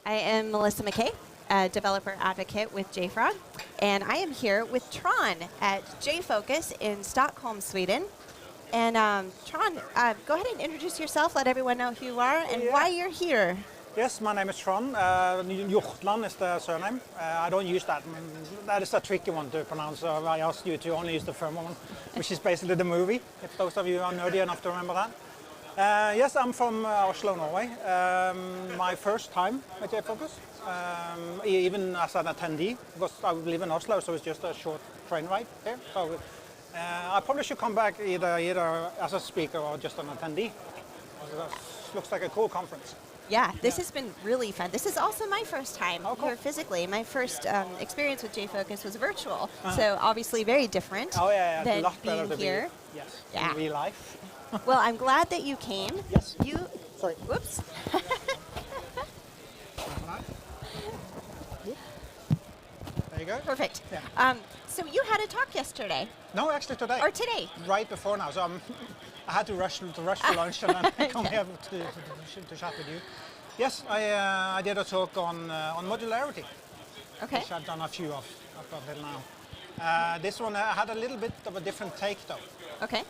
I am Melissa McKay, a developer advocate with JFrog, and I am here with Trond at JFocus in Stockholm, Sweden. And Trond, go ahead and introduce yourself, let everyone know who you are and why you're here. Yes, my name is Trond. Hjorteland is the surname. I don't use that. That is a tricky one to pronounce, so I asked you to only use the firm one, which is basically the movie, if those of you are nerdy enough to remember that. Yes, I'm from Oslo, Norway. My first time at JFocus, even as an attendee, because I live in Oslo, so it's just a short train ride here. So I probably should come back either as a speaker or just an attendee. It looks like a cool conference. Yeah, this has been really fun. This is also my first time cool. here physically. My first experience with JFocus was virtual, so obviously very different than a lot being better to here. In real life. Well, I'm glad that you came. Yes. Sorry. Whoops. There you go. Perfect. Yeah. So you had a talk yesterday. No, actually today. Or today. Right before now. So I had to rush for lunch and then come here to chat with you. Yes, I did a talk on modularity. Okay. Which I've done a few of up until now. This one had a little bit of a different take though. Okay.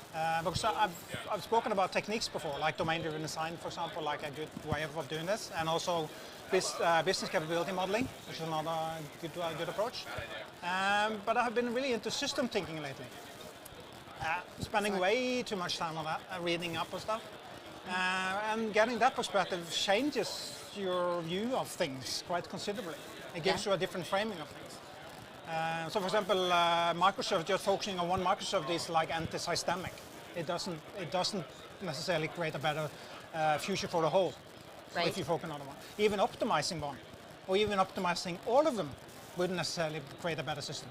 Because I've spoken about techniques before, like domain-driven design, for example, like a good way of doing this, and also business capability modeling, which is another good approach. But I have been really into system thinking lately, spending way too much time on that, reading up on stuff, and getting that perspective changes your view of things quite considerably. It gives you a different framing of things. So, for example, Microsoft just focusing on one Microsoft is like anti-systemic. It doesn't necessarily create a better future for the whole. Right. If you focus on one, even optimizing one, or even optimizing all of them, wouldn't necessarily create a better system,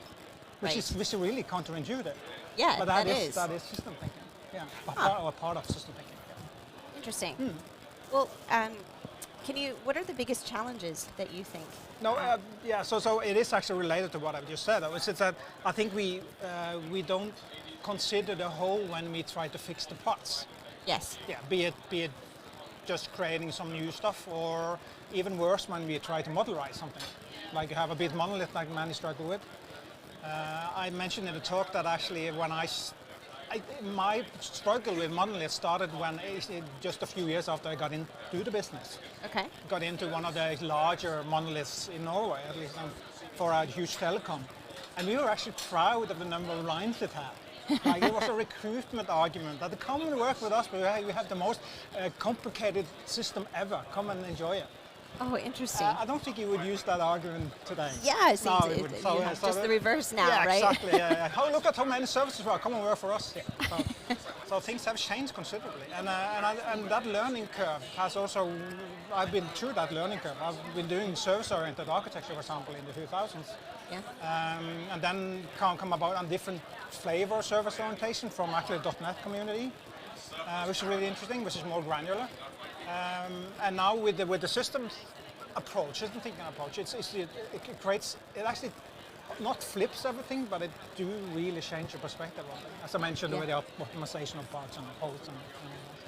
which is really counterintuitive. Yeah, but that is system thinking. Yeah, or part of system thinking. Yeah. Interesting. Well, what are the biggest challenges that you think? No, so it is actually related to what I've just said. It's that I think we don't consider the whole when we try to fix the parts. Yes. Yeah, be it just creating some new stuff, or even worse when we try to modularize something, like you have a bit monolith like many struggle with. I mentioned in the talk that actually when my struggle with monolith started when just a few years after I got into the business. Okay. Got into one of the larger monoliths in Norway, at least for a huge telecom. And we were actually proud of the number of lines it had. Like it was a recruitment argument that come and work with us, but we have the most complicated system ever. Come and enjoy it. Oh, interesting. I don't think you would use that argument today. Yeah, no, just the reverse now, right? Exactly. Yeah. Look at how many services are. Come and work for us. So things have changed considerably, and that learning curve has also. I've been through that learning curve. I've been doing service-oriented architecture, for example, in the 2000s. Yeah. And then come about a different flavor of service orientation from actually the .NET community, which is really interesting, which is more granular. And now with the systems approach, system thinking approach, it actually not flips everything, but it do really change your perspective of it. As I mentioned with the optimization of parts and hosts and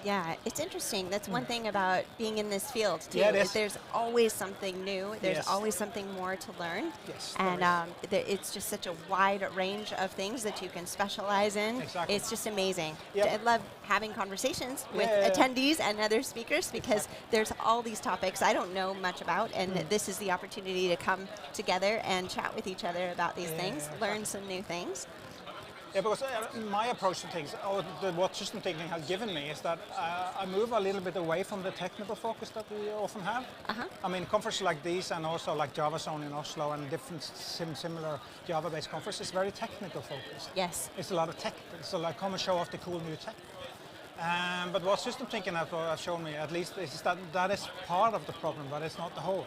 yeah, it's interesting. That's one thing about being in this field too. Yeah, is there's always something new. There's always something more to learn. Yes. And it's just such a wide range of things that you can specialize in. Exactly. It's just amazing. Yep. I love having conversations with attendees and other speakers because there's all these topics I don't know much about, and this is the opportunity to come together and chat with each other about these things, learn some new things. Yeah, because my approach to things, or what system thinking has given me, is that I move a little bit away from the technical focus that we often have. I mean, conferences like these, and also like Java Zone in Oslo, and different similar Java-based conferences, is very technical focused. Yes. It's a lot of tech. So like, come and show off the cool new tech. But what system thinking has shown me, at least, is that is part of the problem, but it's not the whole.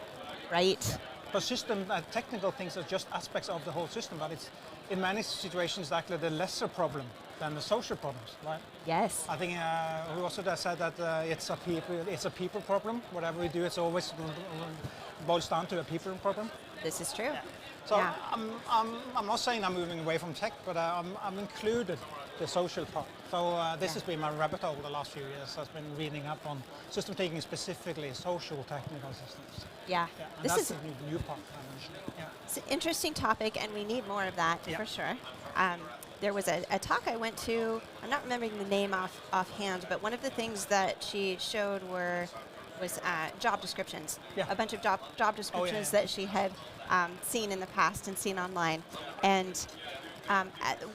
Right. But system technical things are just aspects of the whole system, but it's in many situations actually the lesser problem than the social problems, right? Yes. I think we also said that it's a people problem. Whatever we do, it's always boils down to a people problem. This is true. Yeah. So I'm not saying I'm moving away from tech, but I'm included the social part. So this has been my rabbit hole the last few years. I've been reading up on system taking, specifically social technical systems. Yeah. And This that's is the new part I mentioned. Yeah. it's an interesting topic, and we need more of that for sure. There was a talk I went to. I'm not remembering the name offhand, but one of the things that she showed was job descriptions. Yeah. A bunch of job descriptions that she had seen in the past and seen online, and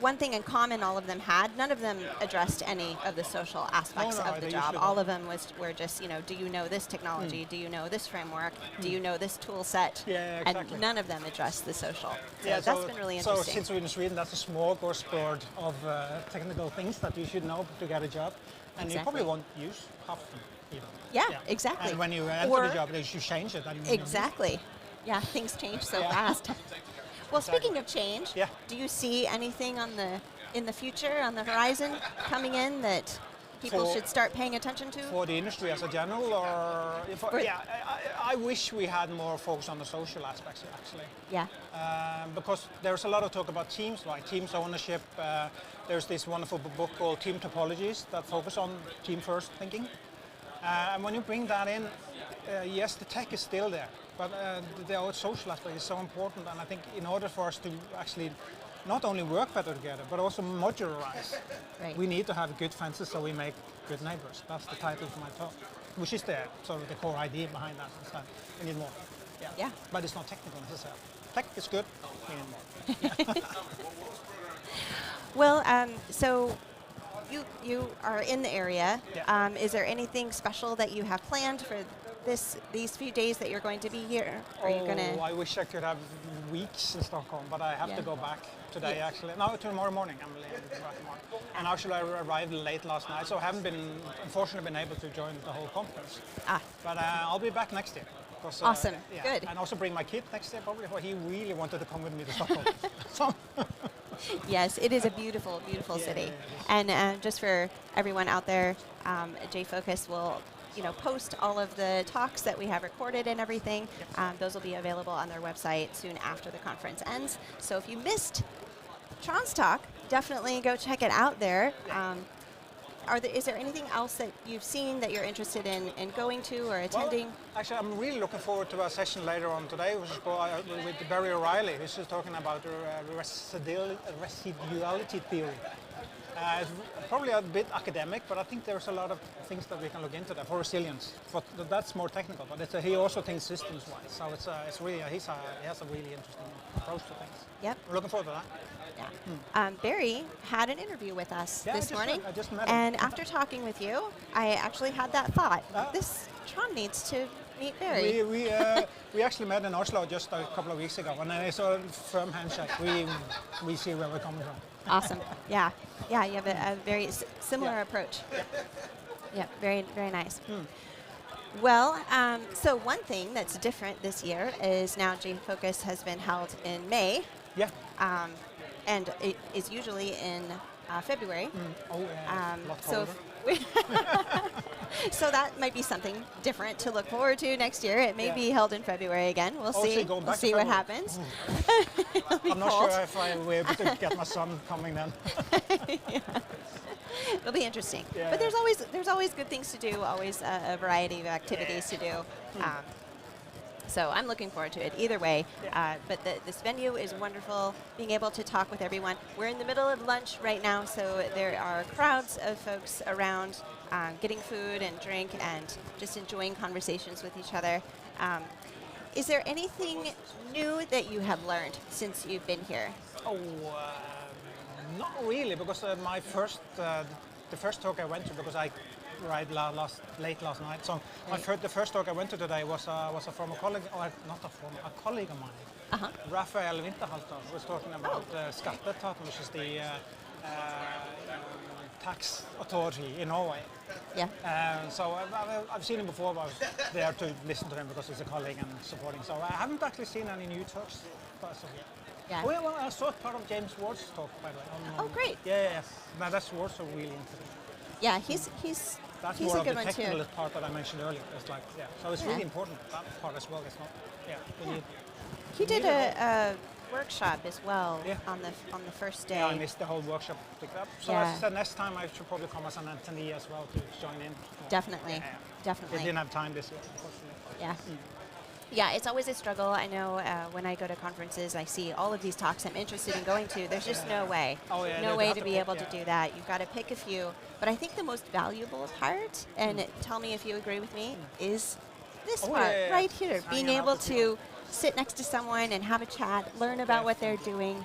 one thing in common all of them had, none of them addressed any of the social aspects of the job. All of them were just, do you know this technology? Do you know this framework? Do you know this tool set? Yeah, exactly. And none of them addressed the social. So Yeah, that's been really interesting. So since we're in Sweden, that's a smorgasbord of technical things that you should know to get a job. And you probably won't use half of them even. Yeah, exactly. And when you enter the job, you should change it. Exactly. Yeah, things change so fast. Well, speaking of change, do you see anything in the future, on the horizon, coming in that people should start paying attention to? For the industry as a general, or I wish we had more focus on the social aspects actually. Yeah. Because there's a lot of talk about teams, like teams ownership. There's this wonderful book called Team Topologies that focus on team first thinking. And when you bring that in, yes, the tech is still there, but the social aspect is so important. And I think in order for us to actually not only work better together, but also modularize, we need to have good fences so we make good neighbors. That's the title of my talk, which is the sort of the core idea behind that. So we need more. Yeah. But it's not technical necessarily. Tech is good. We need more. Well, so you are in the area. Is there anything special that you have planned for these few days that you're going to be here? Are you gonna? I wish I could have weeks in Stockholm, but I have to go back today actually. No, tomorrow morning I'm leaving tomorrow. And actually I arrived late last night, so I haven't unfortunately been able to join the whole conference. But I'll be back next year. Awesome, good. And also bring my kid next year probably, for he really wanted to come with me to Stockholm. Yes, it is a beautiful, beautiful city. And just for everyone out there, JFocus will post all of the talks that we have recorded and everything. Those will be available on their website soon after the conference ends. So if you missed Trond's talk, definitely go check it out there. Is there anything else that you've seen that you're interested in going to or attending? Well, actually, I'm really looking forward to a session later on today, which is with Barry O'Reilly, who's talking about residuality theory. It's probably a bit academic, but I think there's a lot of things that we can look into there for resilience. But that's more technical. But he also thinks systems-wise, so it's really he has a really interesting approach to things. Yep. We're looking forward to that. Yeah. Barry had an interview with us this morning, I just met him. And after talking with you, I actually had that thought. This Trond needs to meet Barry. We actually met in Oslo just a couple of weeks ago, and I saw a firm handshake. We see where we're coming from. Awesome. Yeah. You have a very similar approach. Yeah. Very, very nice. Well, so one thing that's different this year is now JFocus has been held in May. Yeah. And it is usually in February. Lot colder. So that might be something different to look forward to next year. It may be held in February again. We'll see. We'll see what happens. I'm not sure if I will be able to get my son coming then. It'll be interesting. But there's always good things to do. Always a variety of activities to do. So I'm looking forward to it either way. But this venue is wonderful, being able to talk with everyone. We're in the middle of lunch right now, so there are crowds of folks around getting food and drink and just enjoying conversations with each other. Is there anything new that you have learned since you've been here? Not really, because the first talk I went to, because I arrived late last night. So the first talk I went to today was a former colleague, or not a colleague of mine, Rafael Winterhalter, who was talking about Skatteetaten, which is the tax authority in Norway. Yeah. So I've seen him before, but I was there to listen to him because he's a colleague and supporting. So I haven't actually seen any new talks as of yet. Yeah. Well, I saw part of James Ward's talk, by the way. Oh, great. Yeah. Now that's also really interesting. Yeah, he's That's he's more a of good the one too. technical part that I mentioned earlier. It's like, so it's really important, that part as well. It's not, we need. He did workshop as well Yeah. on the first day. Yeah, I missed the whole workshop picked up. So Yeah. as I said, next time I should probably come as an attendee as well to join in. Definitely, Yeah. They definitely. didn't have time this year, unfortunately. Yeah. Yeah, it's always a struggle. I know when I go to conferences, I see all of these talks I'm interested in going to. There's just no way. Oh, yeah, no they way have to to be pick, able to do that. You've got to pick a few. But I think the most valuable part, and tell me if you agree with me, is this Oh, part yeah, yeah. right here. Just Being hanging out able with people. to sit next to someone and have a chat, learn about what they're doing,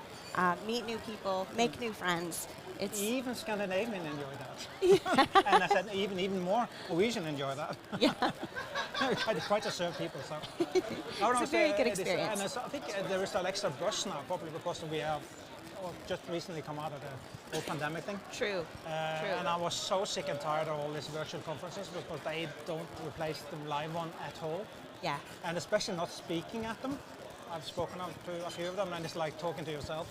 meet new people, make new friends. It's Even Scandinavian enjoy that. And I said even more Norwegian enjoy that. yeah, quite to serve people. So. it's a very good experience. And I think there is an extra brush now, probably because we have just recently come out of the whole pandemic thing. True. True. And I was so sick and tired of all these virtual conferences because they don't replace the live one at all. Yeah. And especially not speaking at them. I've spoken to a few of them, and it's like talking to yourself.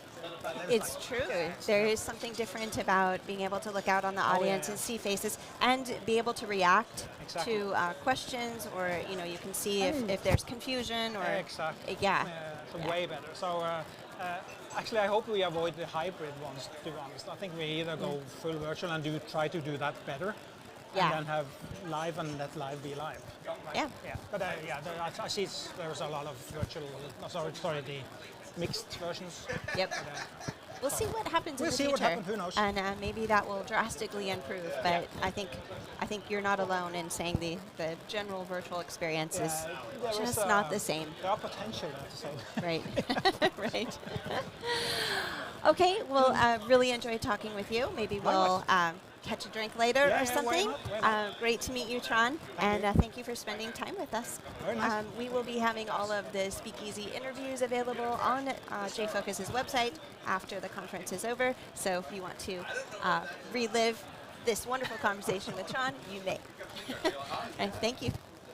It's true. There is something different about being able to look out on the audience and see faces and be able to react to questions, or you can see if there's confusion or Exactly. yeah. So way better. So actually, I hope we avoid the hybrid ones. To be honest, I think we either go full virtual and try to do that better, and then have live and let live be live. Yeah. Yeah. But I see there's a lot of virtual. Sorry, the mixed versions. Yep. We'll see what happens in the future. We'll see what happens. Who knows? And maybe that will drastically improve. But I think you're not alone in saying the general virtual experience is just not the same. There are potential there to say. Right. Right. Okay. Well, really enjoyed talking with you. Maybe we'll catch a drink later or something. Why not? Great to meet you, Trond. And thank you for spending time with us. Very nice. We will be having all of the Speakeasy interviews available on JFocus's website after the conference is over. So if you want to relive this wonderful conversation with Trond, you may. And thank you.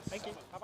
Thank you. Bye-bye.